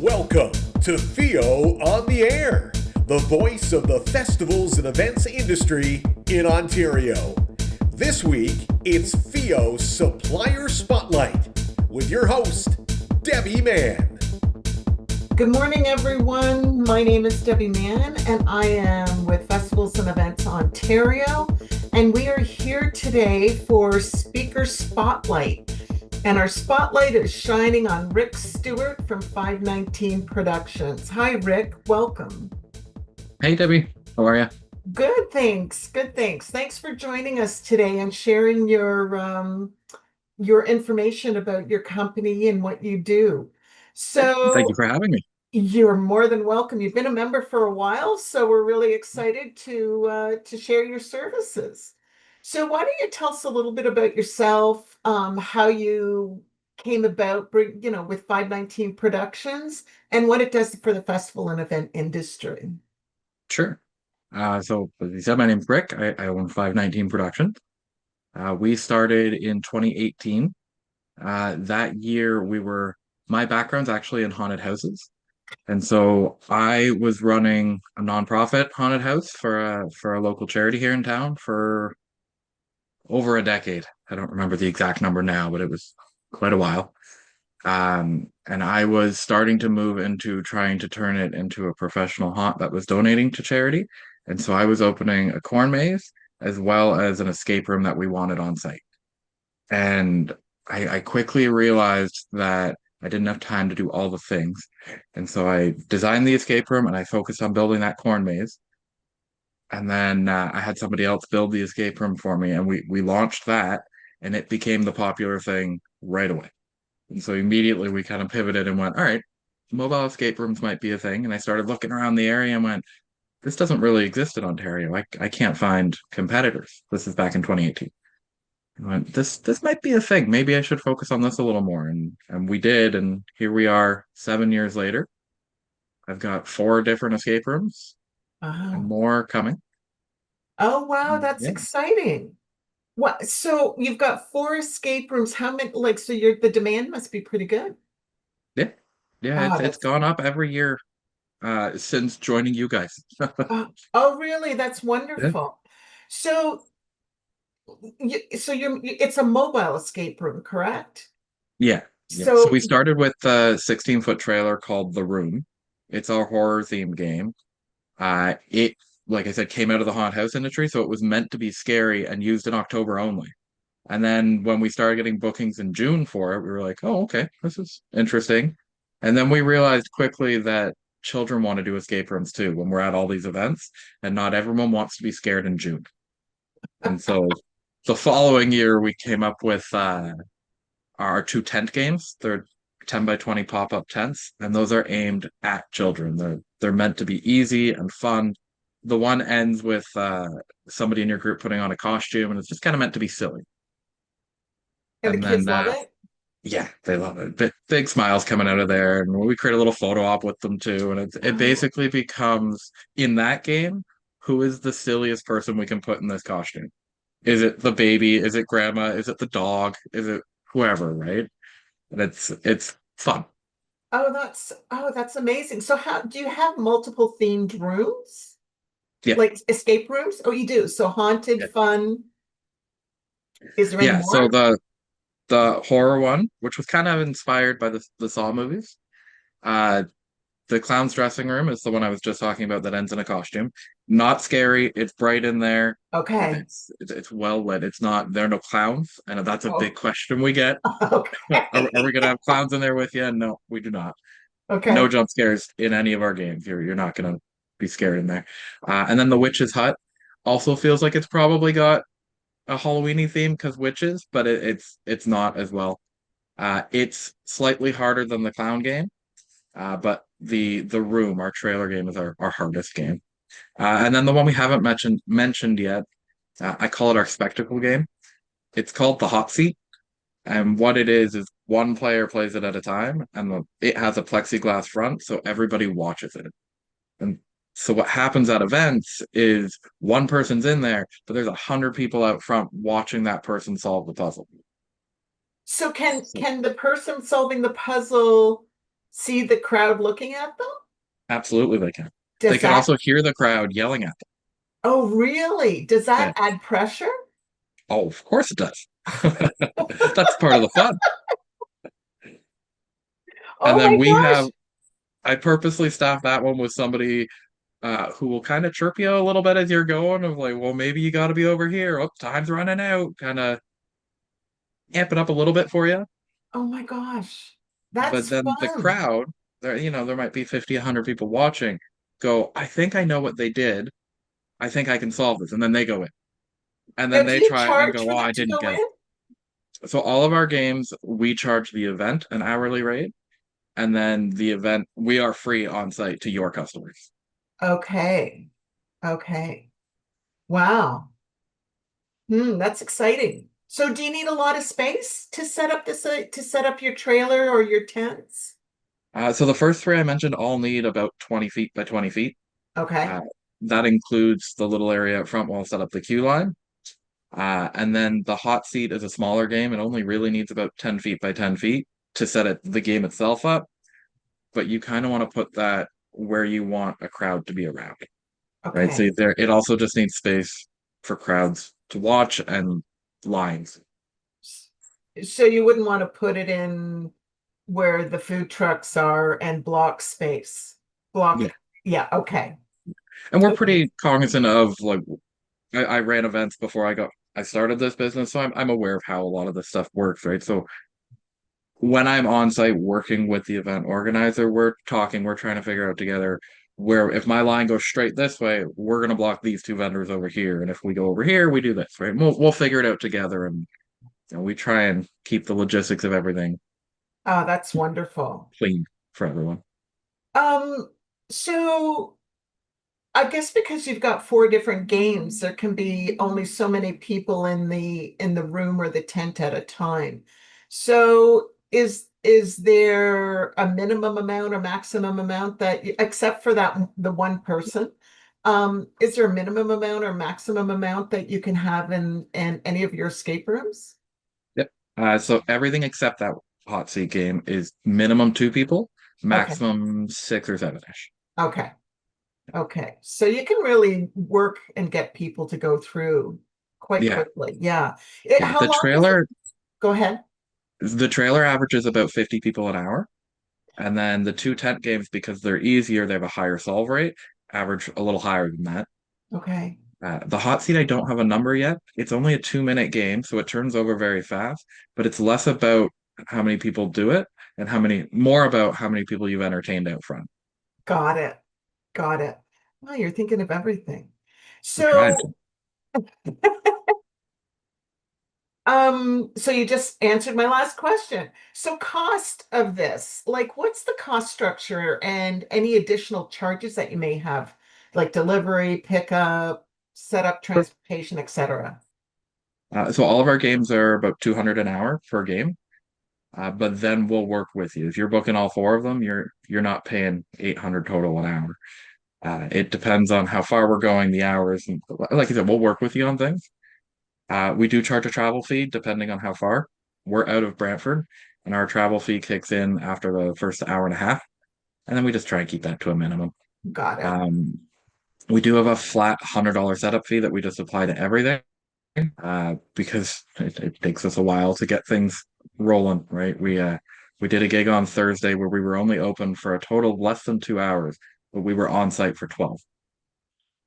Welcome to FEO on the Air, the voice of the festivals and events industry in Ontario. This week, it's FEO Supplier Spotlight with your host, Debbie Mann. Good morning, everyone. My name is Debbie Mann, and I am with Festivals and Events Ontario. And we are here today for Speaker Spotlight. And our spotlight is shining on Rick Stewart from 519 Productions. Hi, Rick. Welcome. Hey, Debbie. How are you? Good, thanks. Good, thanks. Thanks for joining us today and sharing your information about your company and what you do. Thank So you for having me. you're more than welcome. You've been a member for a while, so we're really excited to share your services. So why don't you tell us a little bit about yourself, how you came about, with 519 Productions and what it does for the festival and event industry. Sure. So, as you said, my name's Rick. I own 519 Productions. We started in 2018. That year, my background's actually in haunted houses. And so I was running a nonprofit haunted house for a local charity here in town for over a decade. I don't remember the exact number now, but it was quite a while. And I was starting to move into trying to turn it into a professional haunt that was donating to charity. And so I was opening a corn maze as well as an escape room that we wanted on site. And I quickly realized that I didn't have time to do all the things. And so I designed the escape room and I focused on building that corn maze. And then I had somebody else build the escape room for me, and we launched that, and it became the popular thing right away. And so immediately we kind of pivoted and went, all right, mobile escape rooms might be a thing. And I started looking around the area and went, this doesn't really exist in Ontario. I can't find competitors. This is back in 2018. I went, this might be a thing. Maybe I should focus on this a little more. And we did, and here we are 7 years later. I've got 4 different escape rooms and Oh, more coming. oh wow, And that's yeah, exciting. What, so you've got 4 escape rooms. How many, so the demand must be pretty good. yeah, yeah. Oh, It's that's gone up every year since joining you guys. oh really? That's Yeah. wonderful. So it's a mobile escape room, correct? Yeah, yeah. So So we started with a 16-foot trailer called The Room. It's our horror themed game. It, like I said, came out of the haunt house industry, so it was meant to be scary and used in October only. And then when we started getting bookings in June for it, we were like, oh, okay, this is interesting. And then we realized quickly that children want to do escape rooms too when we're at all these events, and not everyone wants to be scared in June. And so the following year, we came up with our 2 tent games. They're 10 by 20 pop-up tents, and those are aimed at children. They're meant to be easy and fun. The one ends with somebody in your group putting on a costume, and it's just kind of meant to be silly. and the And kids then love it. yeah, they love it. Big smiles coming out of there, and we create a little photo op with them too. And it Oh, basically becomes in that game, who is the silliest person we can put in this costume? Is it the baby? Is it grandma? Is it the dog? Is it whoever, right? And it's fun. oh, that's amazing. So how do you have multiple themed rooms? Yeah. Like escape rooms? Oh, you do. So haunted, Yeah. fun. Is there any Yeah, so more? the horror one, which was kind of inspired by the Saw movies. Uh the clown's dressing room is the one I was just talking about that ends in a costume. Not scary, it's bright in there. Okay. It's well lit. It's not there are no clowns, and that's a big Oh, question we get. Are we okay. gonna have clowns in there with you? No, we do not. No Okay. jump scares in any of our games. You're not gonna be scared in there. And then the witch's hut also feels like it's probably got a Halloweeny theme because witches, but it's not as well. It's slightly harder than the clown game, but the room, our trailer game, is our hardest game. And then the one we haven't mentioned yet, I call it our spectacle game. It's called the hot seat, and what it is one player plays it at a time, and it has a plexiglass front, so everybody watches it. And so what happens at events is one person's in there, but there's 100 people out front watching that person solve the puzzle. So can So can the person solving the puzzle see the crowd looking at them? Absolutely, they can. They Does can that, also hear the crowd yelling at oh, really? Does them. that Yeah. add pressure? Oh, of course it does. That's part of the fun. And Oh then my we have, gosh. I purposely staff that one with somebody who will kind of chirp you a little bit as you're going, of like, well, maybe you got to be over here. Oh, time's running out. Kind of amp it up a little bit for you. Oh my gosh. But That's then the fun. crowd, there might be 50, 100 people watching, go, I think I know what they did. I think I can solve this. And then they go in. And Now, then do they you try and charge go, for oh, them I to didn't go get in? it. So all of our games, we charge the event an hourly rate. And then the event, we are free on site to your customers. Okay. Okay. Wow. That's exciting. So do you need a lot of space to set up to set up your trailer or your tents? So the first three I mentioned all need about 20 feet by 20 feet. Okay. Uh, that includes the little area up front where I'll set up the queue line. And then the hot seat is a smaller game. It only really needs about 10 feet by 10 feet to set the game itself up. But you kind of want to put that where you want a crowd to be around, right? So Okay. it also just needs space for crowds to watch and lines. So you wouldn't want to put it in where the food trucks are and block space. Yeah. Block. Yeah, okay. And we're Okay. pretty cognizant of like I ran events before I started this business, so I'm aware of how a lot of this stuff works, right? So when I'm on site working with the event organizer, we're trying to figure out together where if my line goes straight this way, we're gonna block these two vendors over here. And if we go over here, we do this, right? We'll figure it out together and we try and keep the logistics of everything Oh, that's wonderful. clean for everyone. Um, so I guess because you've got four different games, there can be only so many people in the room or the tent at a time. So is there a minimum amount or maximum amount except for the one person, is there a minimum amount or maximum amount that you can have in any of your escape rooms? Yep. So everything except that hot seat game is minimum two people, Okay, maximum six or seven-ish. okay, okay. So you can really work and get people to go through quite Yeah. quickly. Yeah. Yeah. How long is it? Go ahead. The trailer averages about 50 people an hour. And then the two tent games, because they're easier, they have a higher solve rate, average a little higher than that. Okay. The hot seat, I don't have a number yet. It's only a 2 minute game, so it turns over very fast, but it's less about how many people do it and more about how many people you've entertained out front. Got it. Got it. Well, you're thinking of everything. We tried to. So, so you just answered my last question. So cost of this, like what's the cost structure and any additional charges that you may have, like delivery, pickup, setup, transportation, etc. So all of our games are about 200 an hour per game. But then we'll work with you. If you're booking all four of them, you're not paying 800 total an hour. It depends on how far we're going, the hours, and like I said, we'll work with you on things. We do charge a travel fee depending on how far. We're out of Brantford, and our travel fee kicks in after the first hour and a half, and then we just try and keep that to a minimum. Got it. Um, we do have a flat $100 setup fee that we just apply to everything, because it takes us a while to get things rolling, right? We did a gig on Thursday where we were only open for a total of less than 2 hours, but we were on site for 12.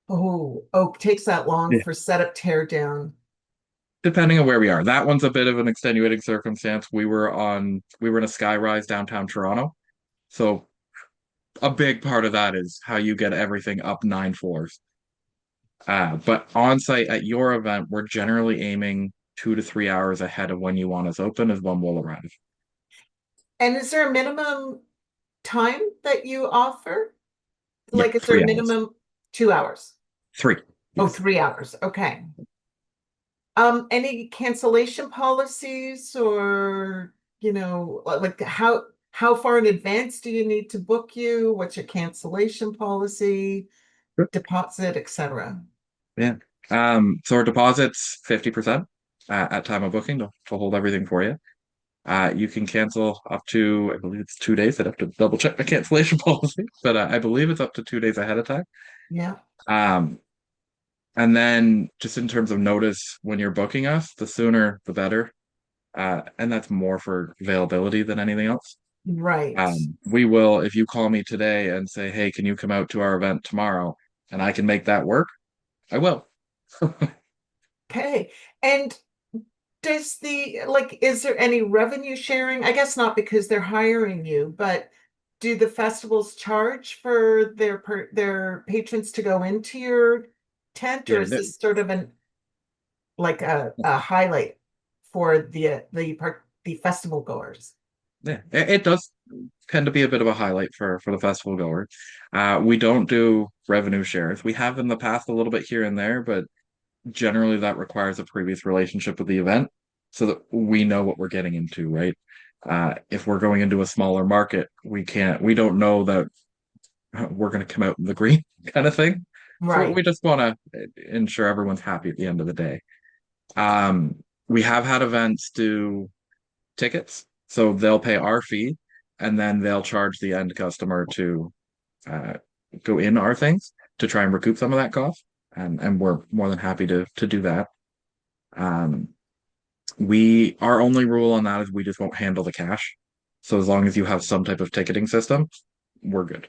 Oh, takes that long Yeah. for setup tear down. Depending on where we are. That one's a bit of an extenuating circumstance. We were in a skyrise downtown Toronto. So a big part of that is how you get everything up 9 floors. But on site at your event, we're generally aiming 2 to 3 hours ahead of when you want us open is when we'll arrive. And is there a minimum time that you offer? Yeah, Like, is there a 3 hours. minimum 2 hours? Three. Oh, Yes. 3 hours. Okay. Any cancellation policies or, like how far in advance do you need to book you? What's your cancellation policy, Sure. deposit, etc.? Yeah. So our deposit's 50% at time of booking to hold everything for you. You can cancel up to, I believe it's 2 days. I'd have to double check my cancellation policy, but I believe it's up to 2 days ahead of time. Yeah. Um, and then just in terms of notice, when you're booking us, the sooner the better. And that's more for availability than anything else. Right. We will, if you call me today and say, hey, can you come out to our event tomorrow? And I can make that work, I will. Okay. And does is there any revenue sharing? I guess not because they're hiring you, but do the festivals charge for their patrons to go into your tent, or Yeah, is this sort of a highlight for the festival goers? yeah, it does tend to be a bit of a highlight for the festival goer. We don't do revenue shares. We have in the past a little bit here and there, but generally that requires a previous relationship with the event so that we know what we're getting into, right? If we're going into a smaller market, we don't know that we're going to come out in the green kind of thing. So we Right. just want to ensure everyone's happy at the end of the day. Um, we have had events do tickets, so they'll pay our fee and then they'll charge the end customer to uh, go in our things to try and recoup some of that cost. And we're more than happy to do that. Um, our only rule on that is we just won't handle the cash. So as long as you have some type of ticketing system, we're good.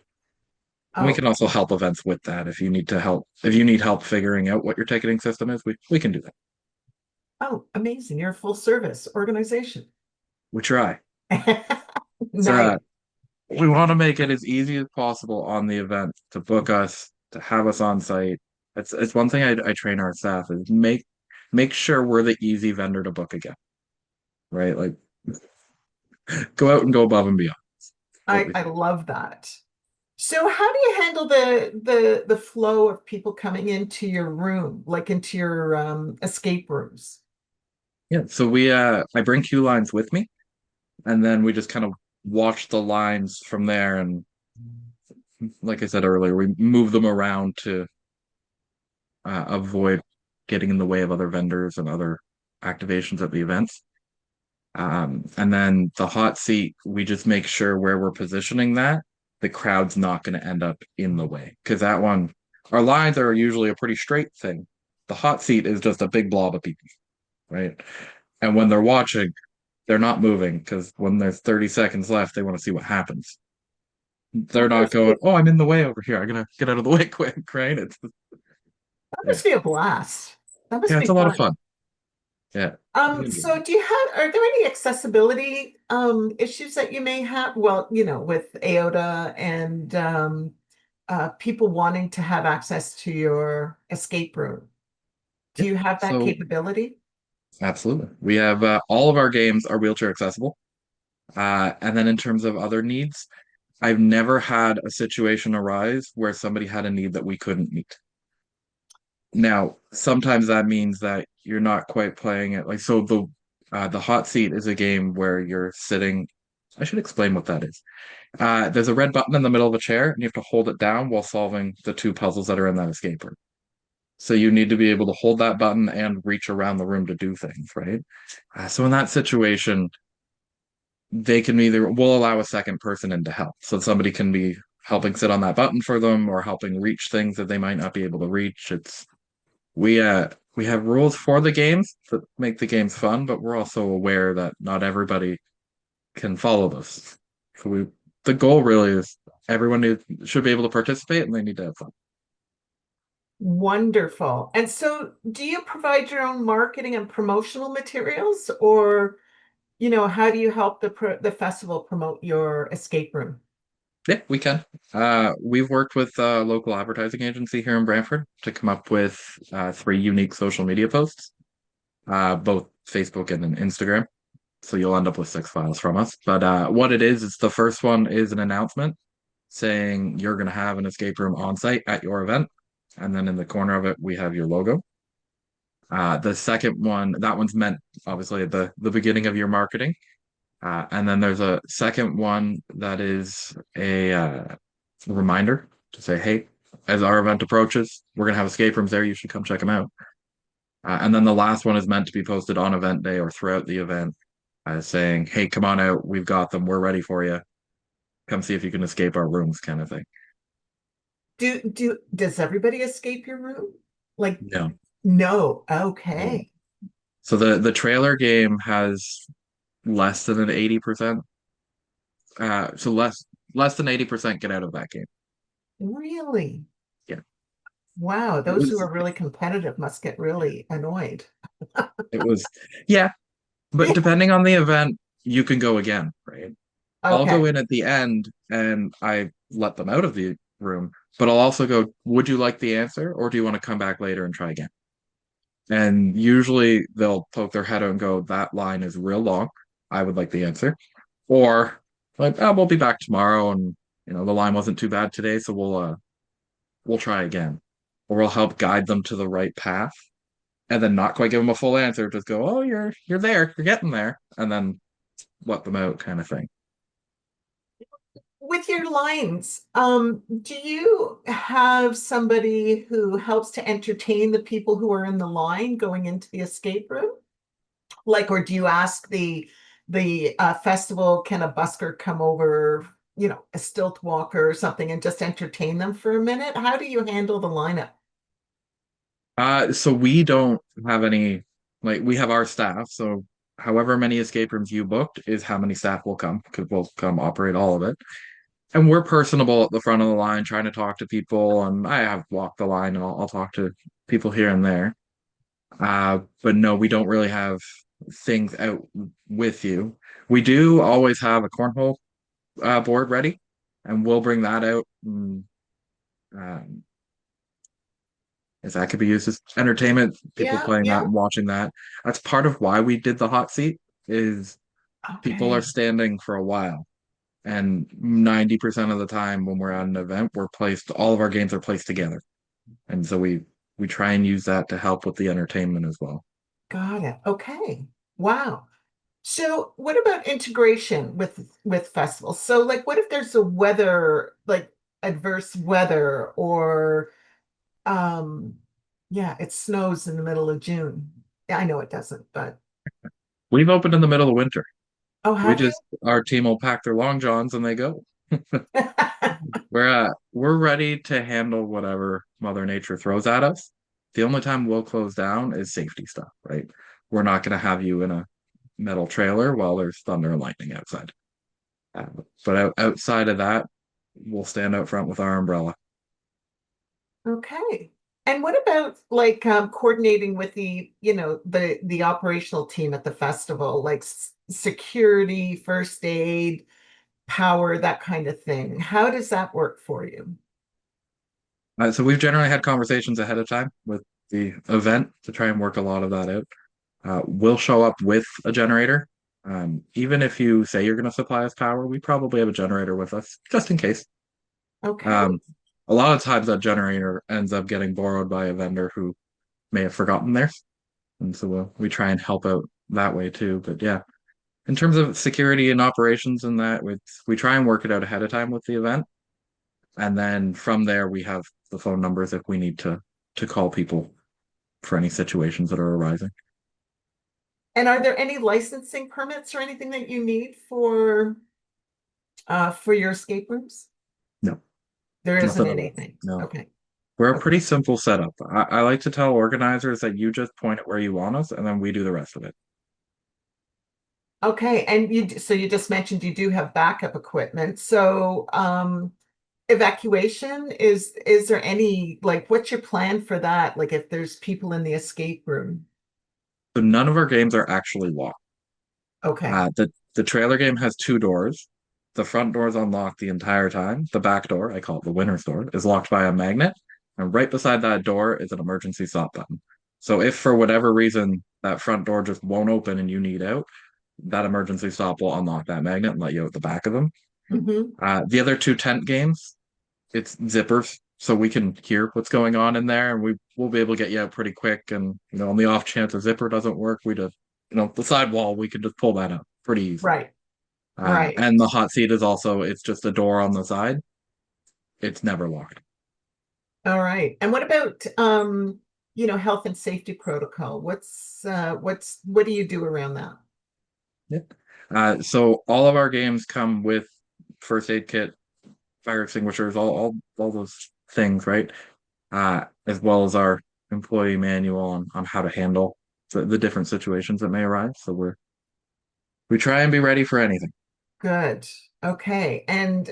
We Oh, can also help events with that if you need to help. If you need help figuring out what your ticketing system is, we can do that. oh, amazing. You're a full service organization. We try. Nice. So we want to make it as easy as possible on the event to book us, to have us on site. It's one thing I train our staff is make sure we're the easy vendor to book again, right? Like go out and go above and beyond. What we I say. love that. So how do you handle the flow of people coming into your room, like into your escape rooms? Yeah. So I bring queue lines with me, and then we just kind of watch the lines from there. And like I said earlier, we move them around to avoid getting in the way of other vendors and other activations at the events. And then the hot seat, we just make sure where we're positioning that, the crowd's not going to end up in the way. Because that one, our lines are usually a pretty straight thing. The hot seat is just a big blob of people, right? And when they're watching, they're not moving because when there's 30 seconds left, they want to see what happens. They're That not must be going, oh, I'm in the way over here. I'm gonna get out of the way quick, right? that Yeah, must be a blast. That must yeah, it's be a lot of fun. fun. Yeah. So are there any accessibility issues that you may have? Well, with AOTA and people wanting to have access to your escape room. Do Yeah. you have that So capability? absolutely. We have all of our games are wheelchair accessible. And then in terms of other needs, I've never had a situation arise where somebody had a need that we couldn't meet. Now, sometimes that means that you're not quite playing it like so the hot seat is a game where you're sitting. I should explain what that is. There's a red button in the middle of a chair, and you have to hold it down while solving the two puzzles that are in that escape room. So you need to be able to hold that button and reach around the room to do things, right? So in that situation, we'll allow a second person in to help. So somebody can be helping sit on that button for them or helping reach things that they might not be able to reach. We have rules for the games that make the games fun, but we're also aware that not everybody can follow those. So the goal really is should be able to participate and they need to have fun. Wonderful. And so do you provide your own marketing and promotional materials, or, how do you help the festival promote your escape room? Yeah, we can. We've worked with a local advertising agency here in Brantford to come up with three unique social media posts, both Facebook and an Instagram. So you'll end up with 6 files from us. But what it is, it's the first one is an announcement saying you're going to have an escape room on site at your event. And then in the corner of it, we have your logo. The second one, that one's meant obviously at the beginning of your marketing. And then there's a second one that is a reminder to say, hey, as our event approaches, we're going to have escape rooms there. You should come check them out. And then the last one is meant to be posted on event day or throughout the event saying, "Hey, come on out. We've got them. We're ready for you. Come see if you can escape our rooms," kind of thing. Does everybody escape your room? Like, No, no. no. Okay. So the trailer game has less than an 80%. So less than 80% get out of that game. Really? Yeah. Wow, It those who was are really competitive must get really annoyed. it was yeah, but Yeah. depending on the event, you can go again, right? I'll go Okay. in at the end and I let them out of the room, but I'll also go, "Would you like the answer, or do you want to come back later and try again?" And usually they'll poke their head out and go, "That line is real long. I would like the answer." Or like, "Oh, we'll be back tomorrow, and the line wasn't too bad today, so we'll try again." Or we'll help guide them to the right path and then not quite give them a full answer, just go, "Oh, you're there, you're getting there," and then let them out kind of thing. With your lines, do you have somebody who helps to entertain the people who are in the line going into the escape room? Like, or do you ask the festival, can a busker come over, a stilt walker or something, and just entertain them for a minute? How do you handle the lineup? So we don't have any, like, we have our staff. So however many escape rooms you booked is how many staff will come, because we'll come operate all of it. And we're personable at the front of the line, trying to talk to people. And I have walked the line, and I'll talk to people here and there. But no, we don't really have things out with you. We do always have a cornhole board ready, and we'll bring that out. And, um, if that could be used as entertainment, people Yeah, playing that yeah. and watching that. That's part of why we did the hot seat, is people are Okay. standing for a while. And 90% of the time when we're at an event, all of our games are placed together. And so we try and use that to help with the entertainment as well. Got it. Okay. Wow. So what about integration with festivals? So like what if there's a weather, like adverse weather or um yeah, it snows in the middle of June. Yeah, I know it doesn't, but We've opened in the middle of winter. oh, We have you? just Our team will pack their long johns and they go. We're ready to handle whatever Mother Nature throws at us. The only time we'll close down is safety stuff, right? We're not going to have you in a metal trailer while there's thunder and lightning outside. Uh, but outside of that, we'll stand out front with our umbrella. Okay. And what about like coordinating with the operational team at the festival, like security, first aid, power, that kind of thing? How does that work for you? So we've generally had conversations ahead of time with the event to try and work a lot of that out. We'll show up with a generator. Even if you say you're going to supply us power, we probably have a generator with us just in case. Okay. Um, a lot of times that generator ends up getting borrowed by a vendor who may have forgotten theirs. And so we try and help out that way too. But yeah, in terms of security and operations and that, we try and work it out ahead of time with the event. And then from there, we have the phone numbers if we need to call people for any situations that are arising. And are there any licensing permits or anything that you need for your escape rooms? No, There isn't nothing at all. anything. No. Okay. We're a Okay. pretty simple setup. I like to tell organizers that you just point it where you want us, and then we do the rest of it. Okay. And so you just mentioned you do have backup equipment. So evacuation, is there any, like, what's your plan for that? Like if there's people in the escape room? So none of our games are actually locked. Okay. The trailer game has two doors. The front door is unlocked the entire time. The back door, I call it the winner's door, is locked by a magnet. And right beside that door is an emergency stop button. So if for whatever reason that front door just won't open and you need out, that emergency stop will unlock that magnet and let you out the back of them. Hmm. The other two tent games, it's zippers, so we can hear what's going on in there, and we'll be able to get you out pretty quick. And on the off chance a zipper doesn't work, we just the sidewall, we can just pull that up pretty easy. Right. Right. And the hot seat is also, it's just a door on the side. It's never locked. All right. And what about health and safety protocol? What do you do around that? Yeah. So all of our games come with first aid kit, fire extinguishers, all those things, right? As well as our employee manual on how to handle the different situations that may arise. So we try and be ready for anything. Good. Okay. And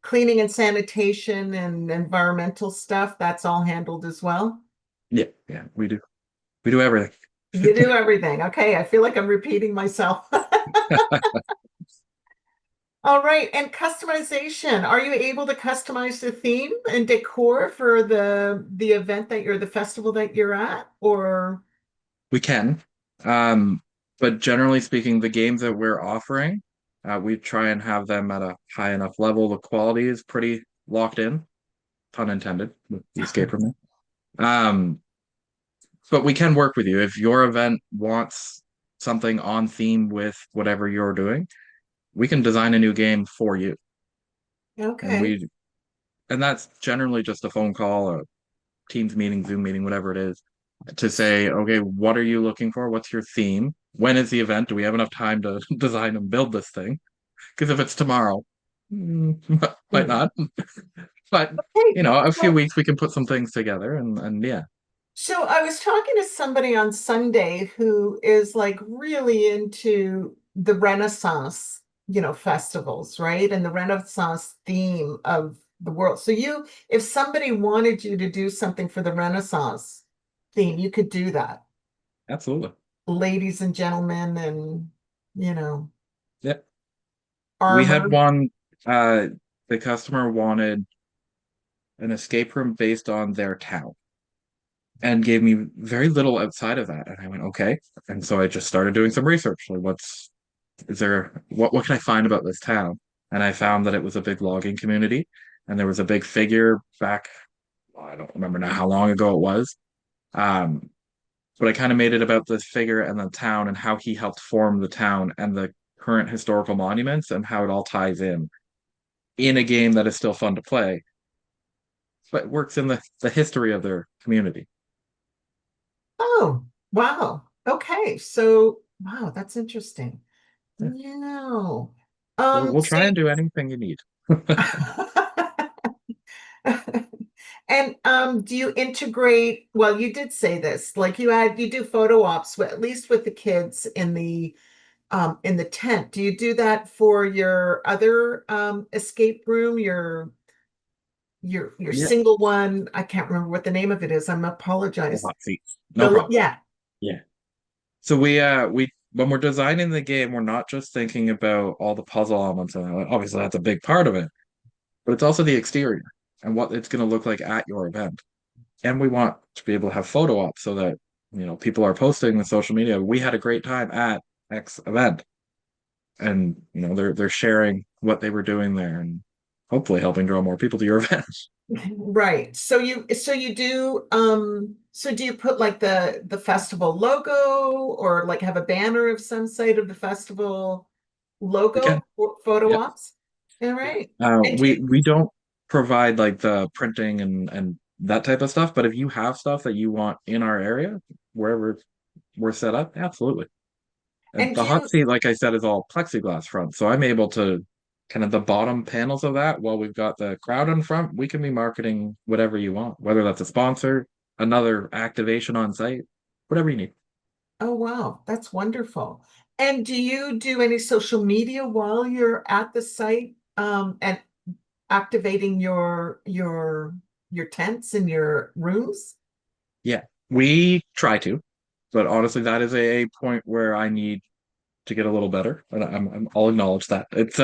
cleaning and sanitation and environmental stuff, that's all handled as well? Yeah, yeah, we do. We do everything. You do everything. Okay. I feel like I'm repeating myself. All right. And customization. Are you able to customize the theme and decor for the event that you're the festival that you're at? Or We can. Um, but generally speaking, the games that we're offering, we try and have them at a high enough level. The quality is pretty locked in, pun intended, with the escape room. Um, but we can work with you. If your event wants something on theme with whatever you're doing, we can design a new game for you. And okay. we and that's generally just a phone call, a Teams meeting, Zoom meeting, whatever it is, to say, okay, what are you looking for? What's your theme? When is the event? Do we have enough time to design and build this thing? Because if it's tomorrow, might Hmm. not. But Hey, a few so weeks we can put some things together and yeah, so I was talking to somebody on Sunday who is like really into the Renaissance, festivals, right? And the Renaissance theme of the world. So if somebody wanted you to do something for the Renaissance theme, you could do that. absolutely. Ladies and gentlemen and, you know, Yeah. We had armor. one, the customer wanted an escape room based on their town and gave me very little outside of that. And I went, okay. And so I just started doing some research. Like what can I find about this town? And I found that it was a big logging community and there was a big figure back, well, I don't remember now how long ago it was. Um, but I kind of made it about this figure and the town and how he helped form the town and the current historical monuments and how it all ties in a game that is still fun to play, but works in the history of their community. Oh, wow. Okay. So, wow, that's interesting. Yeah. No. We'll So try and do anything you need. and do you integrate, well, you did say this, like you do photo ops, at least with the kids in the tent. Do you do that for your other escape room, your Yeah, single one? I can't remember what the name of it is. I'm the apologize. hot seats. No problem. Yeah. Yeah. So we when we're designing the game, we're not just thinking about all the puzzle elements, and obviously that's a big part of it, but it's also the exterior and what it's going to look like at your event. And we want to be able to have photo ops so that people are posting on social media. We had a great time at X event, and they're sharing what they were doing there, and hopefully helping draw more people to your event. Right. So you do so do you put like the festival logo or like have a banner of some site of the festival We can, logo for photo yeah. ops? All right. And do We you, we don't provide like the printing and that type of stuff, but if you have stuff that you want in our area, wherever we're set up, absolutely. And and the do hot you seat, like I said, is all plexiglass front, so I'm able to kind of the bottom panels of that while we've got the crowd in front. We can be marketing whatever you want, whether that's a sponsor, another activation on site, whatever you need. oh wow, that's wonderful. And do you do any social media while you're at the site and activating your tents and your rooms? Yeah, we try to, but honestly, that is a point where I need to get a little better, and I'll acknowledge that. It's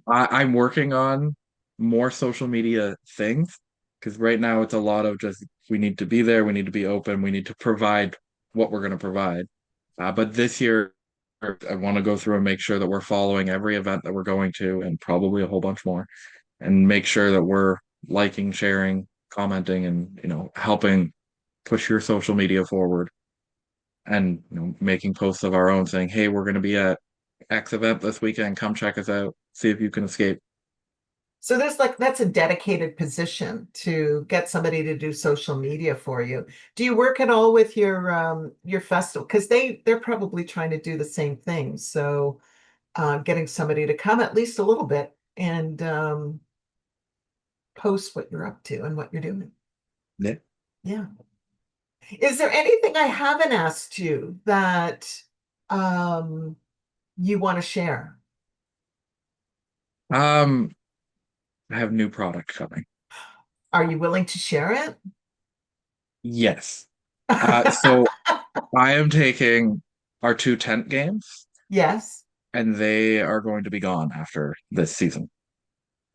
I'm working on more social media things because right now it's a lot of just we need to be there, we need to be open, we need to provide what we're going to provide. But this year, I want to go through and make sure that we're following every event that we're going to, and probably a whole bunch more, and make sure that we're liking, sharing, commenting, and helping push your social media forward and making posts of our own saying, hey, we're going to be at X event this weekend, come check us out, see if you can escape. So there's like that's a dedicated position to get somebody to do social media for you. Do you work at all with your festival? Because they're probably trying to do the same thing. So getting somebody to come at least a little bit and post what you're up to and what you're doing. Yeah. Yeah. Is there anything I haven't asked you that um you want to share? Um, I have new product coming. Are you willing to share it? Yes. So I am taking our two tent games, Yes. and they are going to be gone after this season.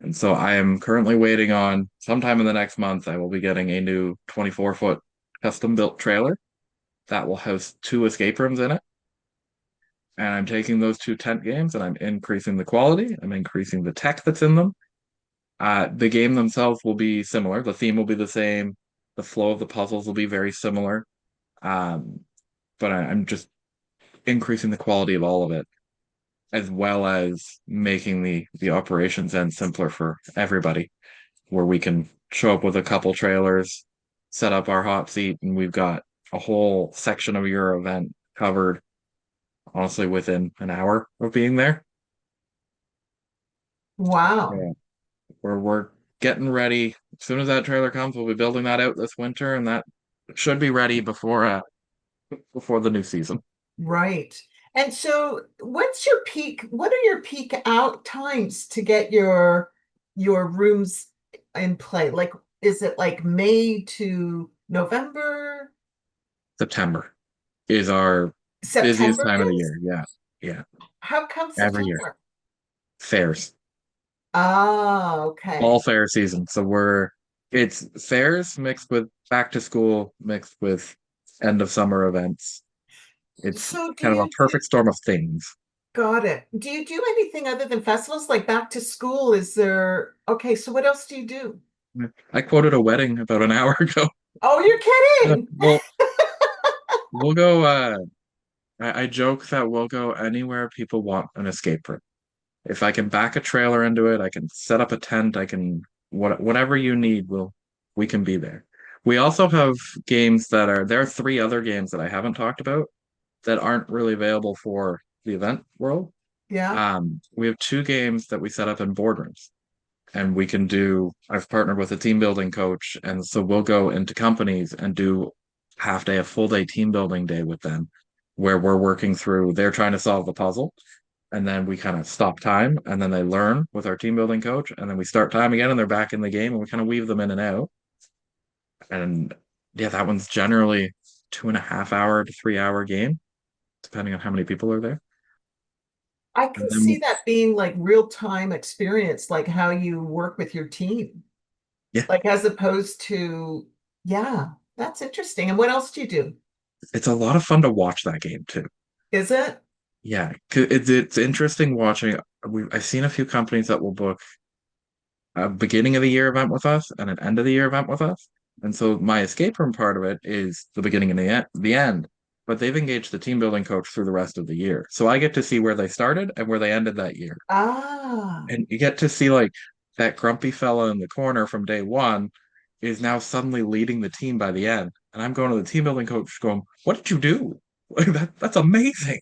And so I am currently waiting on sometime in the next month, I will be getting a new 24-foot custom built trailer that will house two escape rooms in it. And I'm taking those two tent games and I'm increasing the quality, I'm increasing the tech that's in them. The game themselves will be similar, the theme will be the same, the flow of the puzzles will be very similar. Um, but I'm just increasing the quality of all of it, as well as making the operations end simpler for everybody, where we can show up with a couple trailers, set up our hot seat, and we've got a whole section of your event covered, honestly, within an hour of being there. Wow. Yeah, we're getting ready. As soon as that trailer comes, we'll be building that out this winter, and that should be ready before the new season. Right. And so what's your peak? What are your peak out times to get your rooms in play? Like, is it like May to November? September is our busiest September time of the is? year. Yeah, yeah, How come every year. September? Fairs, Ah, all okay. fair season. So it's fairs mixed with back to school, mixed with end of summer events. It's So do kind of a you do perfect storm of things. got it. Do you do anything other than festivals like back to school? Is there okay, so what else do you do? I quoted a wedding about an hour ago. Oh, you're kidding. We'll go. I joke that we'll go anywhere people want an escape room. If I can back a trailer into it, I can set up a tent. I can whatever you need. We can be there. We also have games that are there are three other games that I haven't talked about that aren't really available for the event world. Yeah. We have two games that we set up in boardrooms, and we can do. I've partnered with a team building coach, and so we'll go into companies and do half day, a full day team building day with them, where we're working through. They're trying to solve the puzzle, and then we kind of stop time, and then they learn with our team building coach, and then we start time again, and they're back in the game, and we kind of weave them in and out. And yeah, that one's generally 2.5 hour to 3 hour game, depending on how many people are there. I And can see then that being like real time experience, like how you work with your team, yeah, like as opposed to, yeah, that's interesting. And what else do you do? it's a lot of fun to watch that game too. Is it? Yeah, 'cause it's interesting watching. I've seen a few companies that will book a beginning of the year event with us and an end of the year event with us. And so my escape room part of it is the beginning and the end. But they've engaged the team building coach through the rest of the year. So I get to see where they started and where they ended that year. Ah, And you get to see like that grumpy fella in the corner from day one is now suddenly leading the team by the end. And I'm going to the team building coach going, "What did you do? Like that's amazing."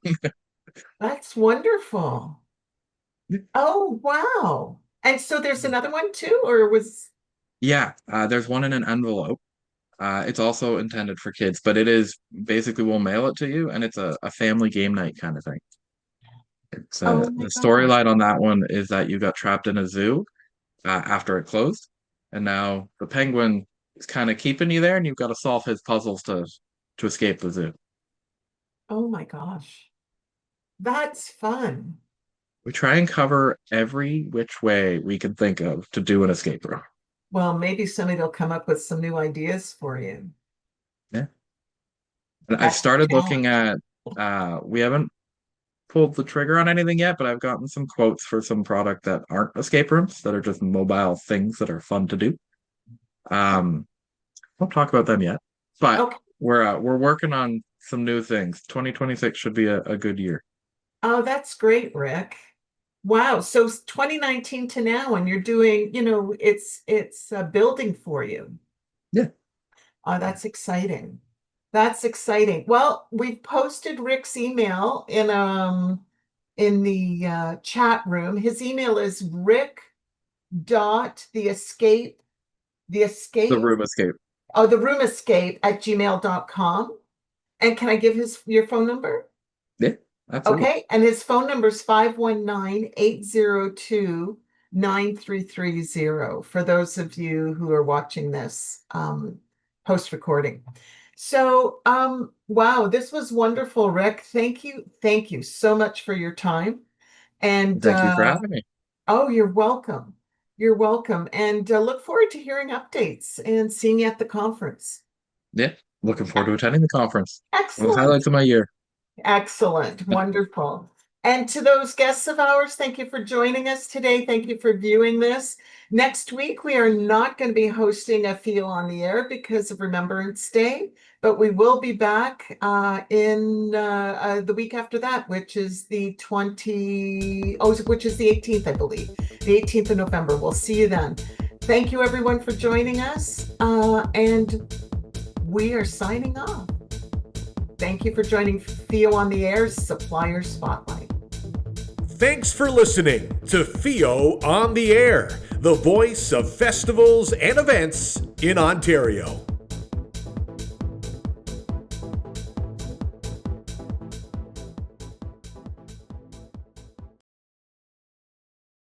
that's wonderful. Oh, wow. And so there's another one too, or was, Yeah, there's one in an envelope. It's also intended for kids, but it is basically we'll mail it to you, and it's a family game night kind of thing. It's oh my the God. storyline on that one is that you got trapped in a zoo after it closed, and now the penguin is kind of keeping you there, and you've got to solve his puzzles to escape the zoo. Oh my gosh. That's fun. We try and cover every which way we can think of to do an escape room. Well, maybe somebody will come up with some new ideas for you. Yeah, and I've That's a started looking challenge. at. We haven't pulled the trigger on anything yet, but I've gotten some quotes for some product that aren't escape rooms that are just mobile things that are fun to do. Um, won't talk about them yet, but Okay. we're working on some new things. 2026 should be a good year. Oh, that's great, Rick. Wow. So 2019 to now, and you're doing, it's building for you. Yeah. Oh, that's exciting. That's exciting. Well, we've posted Rick's email in the chat room. His email is rick dot the The escape room escape. the room escape at gmail.com. And can I give your phone number? Yeah, absolutely. Okay, and his phone number is 519-802-9330 for those of you who are watching this post-recording. So, wow, this was wonderful, Rick. Thank you. Thank you so much for your time. And Thank you for having me. oh, you're welcome. You're welcome. And look forward to hearing updates and seeing you at the conference. Yeah, looking forward to attending the conference. One of the Excellent. highlights of my year. Excellent. Wonderful. And to those guests of ours, thank you for joining us today. Thank you for viewing this. Next week, we are not going to be hosting a FEO on the air because of Remembrance Day, but we will be back in the week after that, which is the 18th, I believe, the 18th of November. We'll see you then. Thank you, everyone, for joining us. And we are signing off. Thank you for joining FEO on the Air's Supplier Spotlight. Thanks for listening to FEO on the Air, the voice of festivals and events in Ontario.